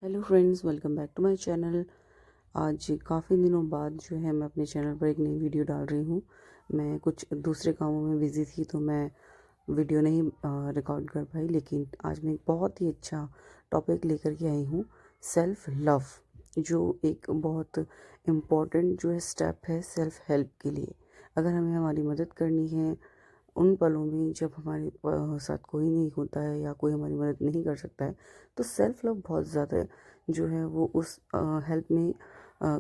Hello friends, welcome back to my channel. आज काफ़ी दिनों बाद जो है मैं अपने चैनल पर एक नई वीडियो डाल रही हूँ। मैं कुछ दूसरे कामों में बिज़ी थी तो मैं वीडियो नहीं रिकॉर्ड कर पाई, लेकिन आज मैं एक बहुत ही अच्छा टॉपिक लेकर के आई हूँ। सेल्फ लव, जो एक बहुत इम्पॉर्टेंट जो है स्टेप है सेल्फ हेल्प के लिए। अगर हमें हमारी मदद करनी है उन पलों में जब हमारे साथ कोई नहीं होता है या कोई हमारी मदद नहीं कर सकता है, तो सेल्फ लव बहुत ज़्यादा जो है वो उस हेल्प में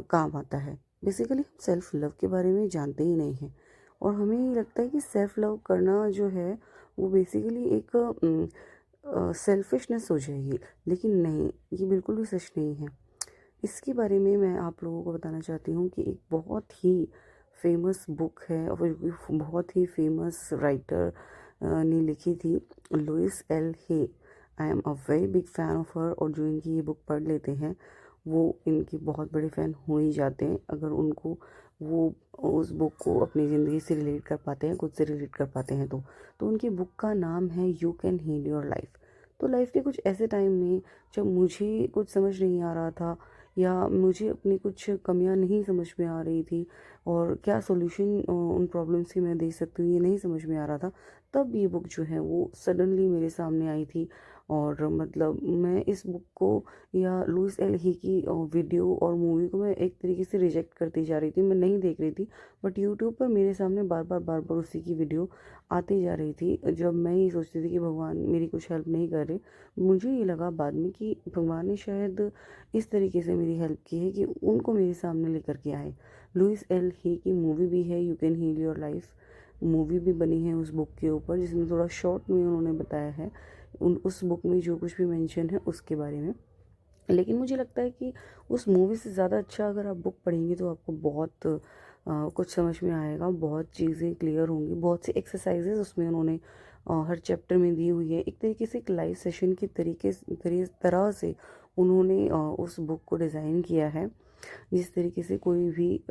काम आता है। बेसिकली हम सेल्फ लव के बारे में जानते ही नहीं हैं और हमें ये लगता है कि सेल्फ लव करना जो है वो बेसिकली एक सेल्फिशनेस हो जाएगी, लेकिन नहीं, ये बिल्कुल भी सच नहीं है। इसके बारे में मैं आप लोगों को बताना चाहती हूँ कि एक बहुत ही फेमस बुक है और बहुत ही फेमस राइटर ने लिखी थी, Louise L Hay. I am a very big fan of her, और जो इनकी ये बुक पढ़ लेते हैं वो इनके बहुत बड़े फ़ैन हो ही जाते हैं, अगर उनको वो उस बुक को अपनी ज़िंदगी से रिलेट कर पाते हैं, खुद से रिलेट कर पाते हैं। तो उनकी बुक का नाम है you can heal your life. तो लाइफ के कुछ ऐसे टाइम में जब मुझे कुछ समझ नहीं आ रहा था या मुझे अपनी कुछ कमियां नहीं समझ में आ रही थी और क्या सॉल्यूशन उन प्रॉब्लम्स की मैं दे सकती हूँ ये नहीं समझ में आ रहा था, तब ये बुक जो है वो सडनली मेरे सामने आई थी। और मतलब मैं इस बुक को या लुइस एल ही की वीडियो और मूवी को मैं एक तरीके से रिजेक्ट करती जा रही थी, मैं नहीं देख रही थी। बट यूट्यूब पर मेरे सामने बार बार उसी की वीडियो आती जा रही थी। जब मैं ये सोचती थी कि भगवान मेरी कुछ हेल्प नहीं कर रहे, मुझे ये लगा बाद में कि भगवान ने शायद इस तरीके से मेरी हेल्प की है कि उनको मेरे सामने लेकर के आए। लुइस एल ही की मूवी भी है, you can heal your life. Movie भी बनी है उस बुक के ऊपर, जिसमें थोड़ा शॉर्ट में उन्होंने बताया है उस बुक में जो कुछ भी मेंशन है उसके बारे में। लेकिन मुझे लगता है कि उस मूवी से ज़्यादा अच्छा अगर आप बुक पढ़ेंगे तो आपको बहुत कुछ समझ में आएगा, बहुत चीज़ें क्लियर होंगी, बहुत सी एक्सरसाइजेज उसमें उन्होंने हर चैप्टर में दी हुई है। एक तरीके से एक लाइव सेशन की तरह से उन्होंने उस बुक को डिज़ाइन किया है। जिस तरीके से कोई भी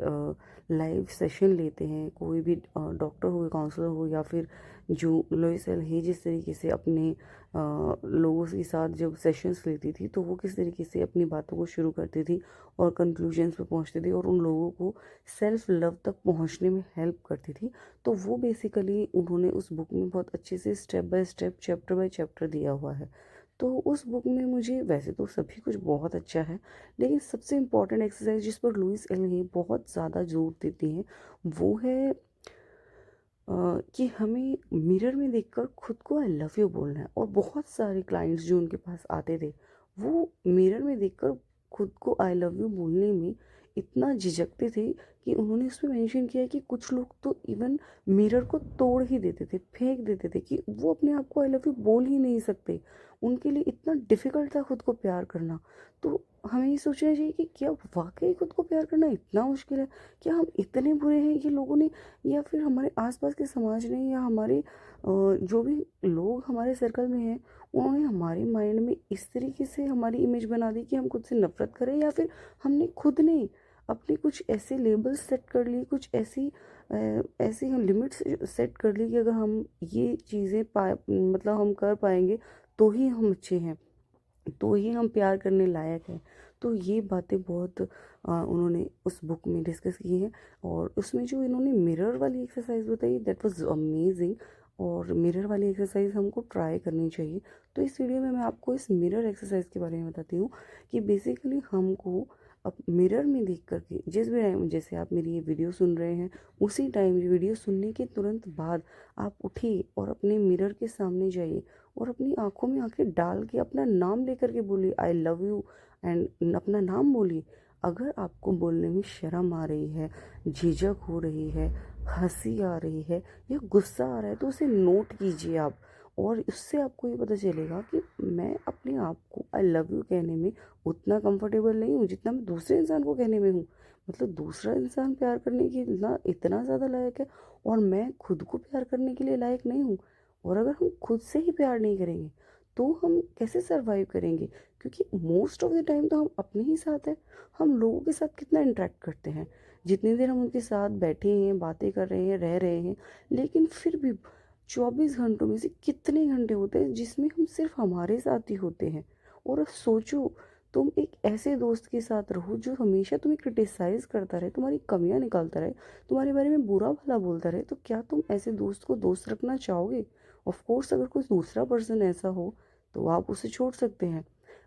लाइव सेशन लेते हैं, कोई भी डॉक्टर हो, काउंसलर हो, या फिर जो लुइस एल ही जिस तरीके से अपने लोगों के साथ जब सेशंस लेती थी तो वो किस तरीके से अपनी बातों को शुरू करती थी और कंक्लूजन्स पे पहुंचती थी और उन लोगों को सेल्फ लव तक पहुंचने में हेल्प करती थी। तो वो बेसिकली उन्होंने उस बुक में बहुत अच्छे से step by step, chapter by chapter दिया हुआ है। तो उस बुक में मुझे वैसे तो सभी कुछ बहुत अच्छा है, लेकिन सबसे इम्पॉर्टेंट एक्सरसाइज जिस पर लुइस एल ही बहुत ज़्यादा जोर देती हैं वो है कि हमें मिरर में देखकर खुद को आई लव यू बोलना है। और बहुत सारे क्लाइंट्स जो उनके पास आते थे वो मिरर में देखकर खुद को आई लव यू बोलने में इतना झिझकते थे कि उन्होंने उसमें मेंशन किया है कि कुछ लोग तो इवन मिरर को तोड़ ही देते थे, फेंक देते थे, कि वो अपने आप को आई लव यू बोल ही नहीं सकते। उनके लिए इतना डिफ़िकल्ट था खुद को प्यार करना। तो हमें ये सोचना चाहिए कि क्या वाकई खुद को प्यार करना इतना मुश्किल है? क्या हम इतने बुरे हैं कि लोगों ने या फिर हमारे आसपास के समाज ने या हमारे जो भी लोग हमारे सर्कल में हैं उन्होंने हमारे माइंड में इस तरीके से हमारी इमेज बना दी कि हम खुद से नफरत करें, या फिर हमने खुद ने अपने कुछ ऐसे लेबल्स सेट कर लिए, कुछ ऐसी हम लिमिट्स सेट कर ली कि अगर हम ये चीज़ें मतलब हम कर पाएंगे तो ही हम अच्छे हैं, तो ही हम प्यार करने लायक हैं। तो ये बातें बहुत उन्होंने उस बुक में डिस्कस की हैं। और उसमें जो इन्होंने मिरर वाली एक्सरसाइज बताई, दैट वाज अमेजिंग। और मिरर वाली एक्सरसाइज हमको ट्राई करनी चाहिए। तो इस वीडियो में मैं आपको इस मिरर एक्सरसाइज के बारे में बताती हूँ कि बेसिकली हमको अब मिरर में देख करके जिस भी टाइम, जैसे आप मेरी ये वीडियो सुन रहे हैं, उसी टाइम वीडियो सुनने के तुरंत बाद आप उठिए और अपने मिरर के सामने जाइए और अपनी आंखों में आंखें डाल के अपना नाम लेकर के बोलिए आई लव यू, एंड अपना नाम बोलिए। अगर आपको बोलने में शर्म आ रही है, झिझक हो रही है, हंसी आ रही है या गुस्सा आ रहा है, तो उसे नोट कीजिए आप। और उससे आपको ये पता चलेगा कि मैं अपने आप को आई लव यू कहने में उतना कंफर्टेबल नहीं हूँ जितना मैं दूसरे इंसान को कहने में हूँ। मतलब दूसरा इंसान प्यार करने के इतना इतना ज़्यादा लायक है और मैं खुद को प्यार करने के लिए लायक नहीं हूँ। और अगर हम खुद से ही प्यार नहीं करेंगे तो हम कैसे सरवाइव करेंगे? क्योंकि मोस्ट ऑफ द टाइम तो हम अपने ही साथ हैं। हम लोगों के साथ कितना इंटरेक्ट करते हैं, जितनी देर हम उनके साथ बैठे हैं, बातें कर रहे हैं, रह रहे हैं, लेकिन फिर भी 24 घंटों में से कितने घंटे होते हैं जिसमें हम सिर्फ हमारे साथ ही होते हैं। और अब सोचो, तुम एक ऐसे दोस्त के साथ रहो जो हमेशा तुम्हें क्रिटिसाइज करता रहे, तुम्हारी कमियां निकालता रहे, तुम्हारे बारे में बुरा भला बोलता रहे, तो क्या तुम ऐसे दोस्त को दोस्त रखना चाहोगे? ऑफ कोर्स अगर कोई दूसरा पर्सन ऐसा हो तो आप उसे छोड़ सकते हैं,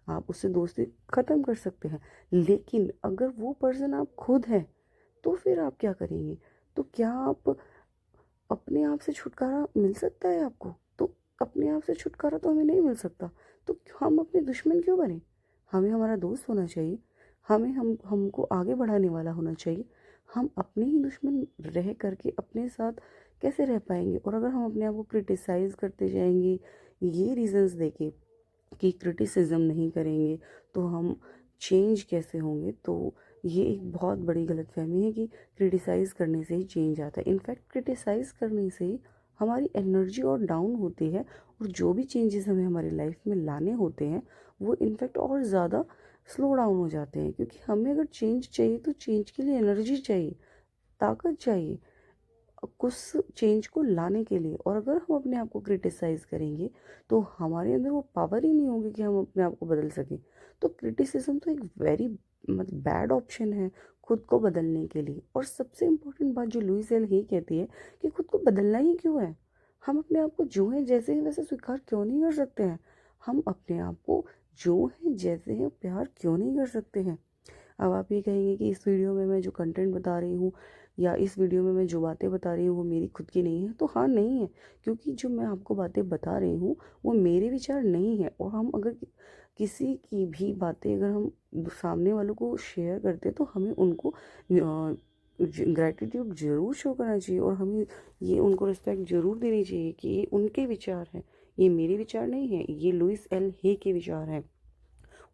आप उससे दोस्ती ख़त्म कर सकते हैं। लेकिन अगर वो पर्सन आप खुद हैं तो फिर आप क्या करेंगे? तो क्या आप अपने आप से छुटकारा मिल सकता है आपको? तो अपने आप से छुटकारा तो हमें नहीं मिल सकता, तो हम अपने दुश्मन क्यों बने? हमें हमारा दोस्त होना चाहिए, हमें हमको आगे बढ़ाने वाला होना चाहिए। हम अपने ही दुश्मन रह करके अपने साथ कैसे रह पाएंगे? और अगर हम अपने आप को क्रिटिसाइज़ करते जाएंगे ये रीज़न्स देके कि क्रिटिसिज्म नहीं करेंगे तो हम चेंज कैसे होंगे, तो ये एक बहुत बड़ी गलतफहमी है कि क्रिटिसाइज़ करने से ही चेंज आता है। इनफैक्ट क्रिटिसाइज़ करने से ही हमारी एनर्जी और डाउन होती है, और जो भी चेंजेस हमें हमारी लाइफ में लाने होते हैं वो इनफैक्ट और ज़्यादा स्लो डाउन हो जाते हैं, क्योंकि हमें अगर चेंज चाहिए तो चेंज के लिए एनर्जी चाहिए, ताकत चाहिए कुछ चेंज को लाने के लिए। और अगर हम अपने आप को क्रिटिसाइज़ करेंगे तो हमारे अंदर वो पावर ही नहीं होगी कि हम अपने आप को बदल सकें। तो क्रिटिसिज्म तो एक वेरी मतलब बैड ऑप्शन है खुद को बदलने के लिए। और सबसे इम्पोर्टेंट बात जो लुइस एल ही कहती है कि खुद को बदलना ही क्यों है? हम अपने आप को जो हैं जैसे हैं वैसे स्वीकार क्यों नहीं कर सकते हैं? हम अपने आप को जो हैं जैसे हैं प्यार क्यों नहीं कर सकते हैं? अब आप ये कहेंगे कि इस वीडियो में मैं जो कंटेंट बता रही हूँ या इस वीडियो में मैं जो बातें बता रही हूँ वो मेरी खुद की नहीं है, तो हाँ नहीं है, क्योंकि जो मैं आपको बातें बता रही हूँ वो मेरे विचार नहीं है। और हम अगर किसी की भी बातें अगर हम सामने वालों को शेयर करते हैं तो हमें उनको ग्रैटिट्यूड ज़रूर शो करना चाहिए, और हमें ये उनको रिस्पेक्ट ज़रूर देनी चाहिए कि ये उनके विचार हैं, ये मेरे विचार नहीं है, ये लुइस एल हे के विचार हैं।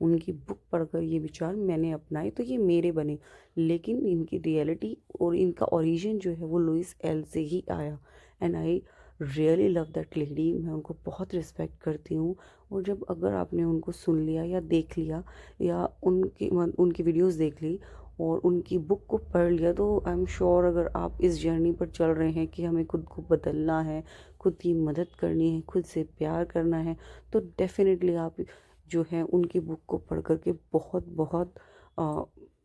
उनकी बुक पढ़कर ये विचार मैंने अपनाए तो ये मेरे बने, लेकिन इनकी रियलिटी और इनका ओरिजिन जो है वो लुइस एल से ही आया। And I really love that lady, मैं उनको बहुत रिस्पेक्ट करती हूँ। और जब अगर आपने उनको सुन लिया या देख लिया या उनकी वीडियोस देख ली और उनकी बुक को पढ़ लिया, तो आई एम श्योर अगर आप इस जर्नी पर चल रहे हैं कि हमें खुद को बदलना है, खुद की मदद करनी है, खुद से प्यार करना है, तो डेफिनेटली आप जो है उनकी बुक को पढ़ कर के बहुत बहुत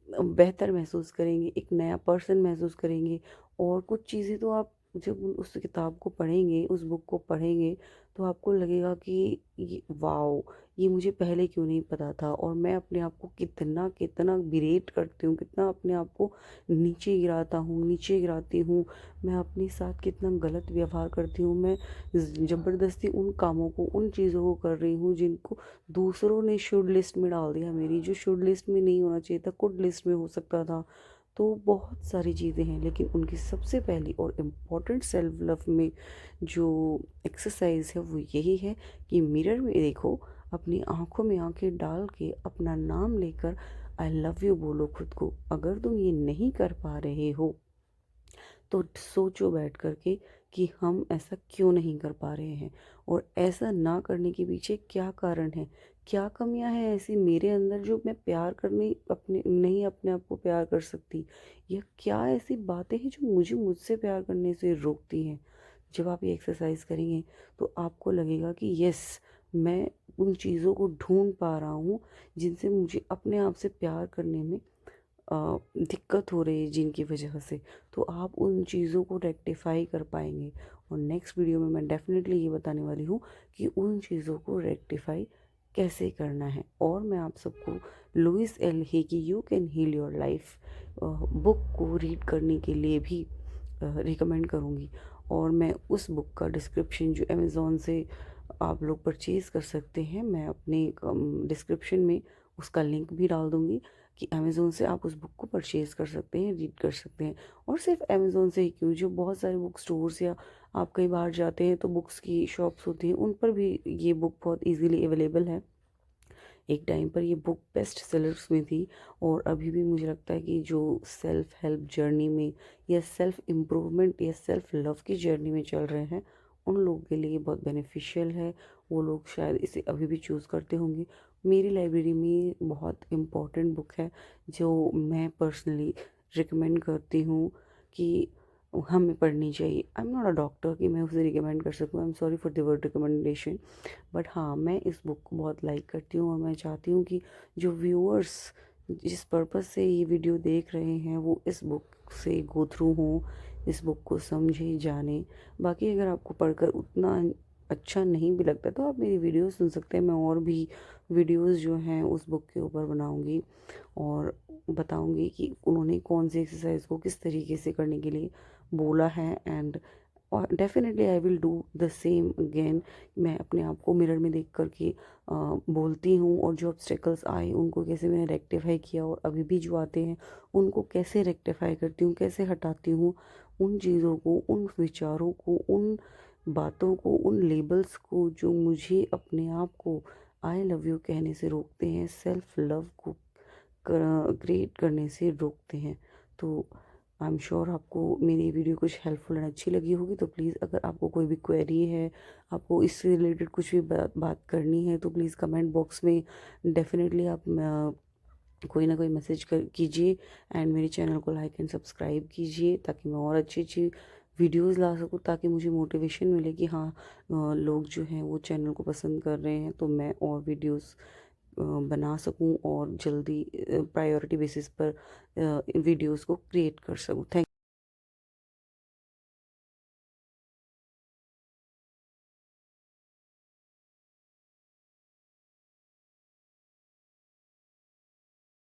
बेहतर महसूस करेंगे, एक नया पर्सन महसूस करेंगे। और कुछ चीज़ें तो आप जब उस किताब को पढ़ेंगे, उस बुक को पढ़ेंगे, तो आपको लगेगा कि ये वाओ, ये मुझे पहले क्यों नहीं पता था। और मैं अपने आप को कितना कितना बिरेट करती हूँ, कितना अपने आप को नीचे गिराता हूँ, नीचे गिराती हूँ, मैं अपने साथ कितना गलत व्यवहार करती हूँ। मैं ज़बरदस्ती उन कामों को, उन चीज़ों को कर रही हूँ जिनको दूसरों ने शुड लिस्ट में डाल दिया, मेरी जो शुड लिस्ट में नहीं होना चाहिए था, कुड लिस्ट में हो सकता था। तो बहुत सारी चीज़ें हैं, लेकिन उनकी सबसे पहली और इम्पॉर्टेंट सेल्फ लव में जो एक्सरसाइज है वो यही है कि मिरर में देखो, अपनी आंखों में आंखें डाल के अपना नाम लेकर आई लव यू बोलो खुद को। अगर तुम ये नहीं कर पा रहे हो तो सोचो बैठ कर के कि हम ऐसा क्यों नहीं कर पा रहे हैं, और ऐसा ना करने के पीछे क्या कारण है, क्या कमियां हैं ऐसी मेरे अंदर जो मैं प्यार करने अपने नहीं अपने आप को प्यार कर सकती, या क्या ऐसी बातें हैं जो मुझे मुझसे प्यार करने से रोकती हैं। जब आप ये एक्सरसाइज करेंगे तो आपको लगेगा कि यस, मैं उन चीज़ों को ढूंढ पा रहा हूँ जिनसे मुझे अपने आप से प्यार करने में दिक्कत हो रही है, जिनकी वजह से। तो आप उन चीज़ों को रेक्टिफाई कर पाएंगे। और नेक्स्ट वीडियो में मैं डेफिनेटली ये बताने वाली हूँ कि उन चीज़ों को रेक्टिफाई कैसे करना है। और मैं आप सबको लुइस एल हे की you can heal your life book को रीड करने के लिए भी रिकमेंड करूँगी। और मैं उस बुक का डिस्क्रिप्शन जो अमेज़ॉन से आप लोग परचेज़ कर सकते हैं, मैं अपने डिस्क्रिप्शन में उसका लिंक भी डाल दूँगी कि अमेज़ोन से आप उस बुक को परचेज़ कर सकते हैं, रीड कर सकते हैं। और सिर्फ अमेज़ोन से ही क्यों, जो बहुत सारे बुक स्टोर्स या आप कहीं बाहर जाते हैं तो बुक्स की शॉप्स होती हैं, उन पर भी ये बुक बहुत इजीली अवेलेबल है। एक टाइम पर ये बुक बेस्ट सेलर्स में थी, और अभी भी मुझे लगता है कि जो सेल्फ हेल्प जर्नी में या सेल्फ इम्प्रूवमेंट या सेल्फ लव की जर्नी में चल रहे हैं उन लोगों के लिए बहुत बेनिफिशियल है। वो लोग शायद इसे अभी भी चूज़ करते होंगे। मेरी लाइब्रेरी में बहुत इम्पॉर्टेंट बुक है जो मैं पर्सनली रिकमेंड करती हूँ कि हमें पढ़नी चाहिए। I am not a doctor कि मैं उसे रिकमेंड कर सकूँ, I am sorry for the word recommendation, but हाँ, मैं इस बुक को बहुत लाइक करती हूँ और मैं चाहती हूँ कि जो व्यूअर्स जिस पर्पज़ से ये वीडियो देख रहे हैं वो इस बुक से गो थ्रू हों, इस बुक को समझें, जानें। बाकी अगर आपको पढ़कर उतना अच्छा नहीं भी लगता तो आप मेरी वीडियो सुन सकते हैं। मैं और भी वीडियोस जो हैं उस बुक के ऊपर बनाऊंगी और बताऊंगी कि उन्होंने कौन सी एक्सरसाइज को किस तरीके से करने के लिए बोला है। एंड और definitely I will do the same again. मैं अपने आप को मिरर में देख कर के बोलती हूँ और जो ऑब्स्टेकल्स आए उनको कैसे मैंने रेक्टिफाई किया और अभी भी जो आते हैं उनको कैसे रेक्टिफाई करती हूँ, कैसे हटाती हूँ उन चीज़ों को, उन विचारों को, उन बातों को, उन लेबल्स को जो मुझे अपने आप को आई लव यू कहने से रोकते हैं, सेल्फ लव को क्रिएट करने से रोकते हैं। तो आई एम श्योर आपको मेरी वीडियो कुछ हेल्पफुल एंड अच्छी लगी होगी। तो प्लीज़ अगर आपको कोई भी क्वेरी है, आपको इससे रिलेटेड कुछ भी बात करनी है तो प्लीज़ कमेंट बॉक्स में डेफिनेटली आप कोई ना कोई मैसेज कर कीजिए एंड मेरे चैनल को लाइक एंड सब्सक्राइब कीजिए ताकि मैं और अच्छी अच्छी वीडियोस ला सकूँ, ताकि मुझे मोटिवेशन मिले कि हाँ लोग जो हैं वो चैनल को पसंद कर रहे हैं तो मैं और वीडियोस बना सकूं और जल्दी प्रायोरिटी बेसिस पर वीडियोस को क्रिएट कर सकूं। थैंक